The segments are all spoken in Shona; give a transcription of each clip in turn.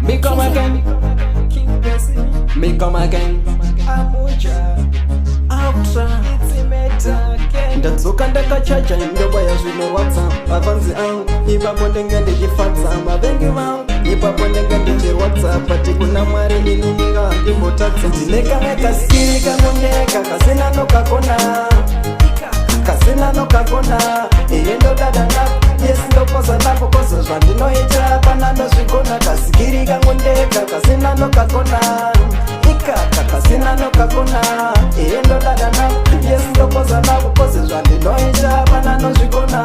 Me come again, me come again. Amuja Outra Itimeta again. ndatsoka ndakachacha ndobaya zvino WhatsApp avanzi angu ipapo ndenge ndichifadza mavengi vangu ipapo ndenge ndichi WhatsApp ati kuna Mwari inininga ndimbotadza ndine kamwe kasikiri kanondeka kasina nokakona kasina nokakona iye ndodada nako yes ndopoza nako koso zvandinoita pana ndozvikona kasikiri kangondeka kasina nokakona ikaka kasina nokakona iye ndodada nako yes ndopoza nako koso zvandinoita pana ndozvikona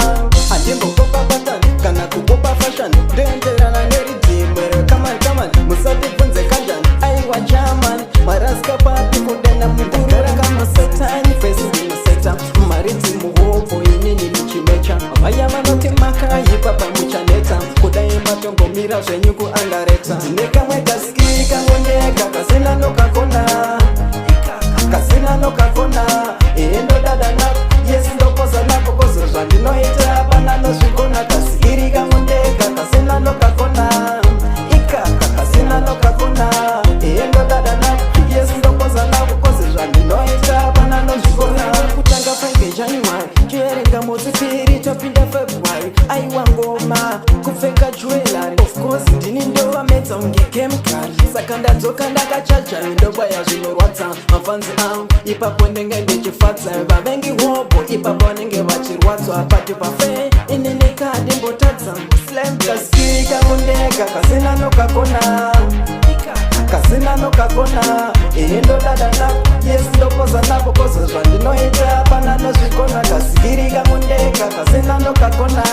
handimbokopa patani kana kukopa fashion ndoenderana neridhimwere kamani musatibvunze kanjani aiwa German maraska papi kudena mugurura kamasetani fesi ndinoseta maridzi muhopo inini michimecha vaya vanoti makaipa pamuchaneta kudai matongomira zvenyu kuangareta ndine kamwe kasikiri kangondeka kasina nokakona kasina nokakona iye ndodada nako yes ndopoza nako kozo zvandinoita pana nozvikona kasikiri kangondeka kasina nokakona ikaka kasina nokakona iye ndodada nako yes ndopoza nako kozo zvandinoita pana nozvikona kutanga Friday January chierenga modzipiri topinda February aiwa ngoma kupfeka jewelry of course ndini ndovamedza unge chemical saka ndadzoka ndakachacha ndobaya zvinorwadza mafanzi angu ipapo ndenge ndichifadza vavengi hopo ipapo vanenge vachirwadzwa pati pafe inini kandimbotadza slam kasikiri kangondeka kasina nokakona kasina nokakona iye ndodada nako yes ndopoza nako kozo zvandinoita pana nozvikona kasikiri kangondeka kasina nokakona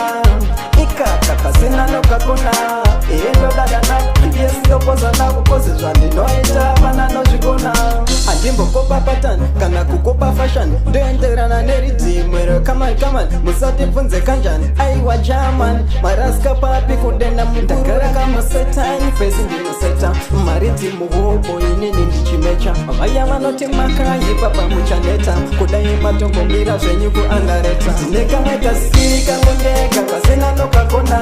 ikaka kasina nokakona iye ndodada nako yes ndopoza nako kozo zvandinoita pana nozvikona handimbokopa patani kana kukopa fashion ndoenderana neridhimwero kamani musatibvunze kanjani aiwa German maraska papi kudena mundagara kamasetani fesi ndinoseta maridzi muhopo inini ndichimecha vaya vanoti makaipa pamuchaneta kudai matongomira zvenyu kuangareta ndine kamwe kasikiri kangondeka kasina nokakona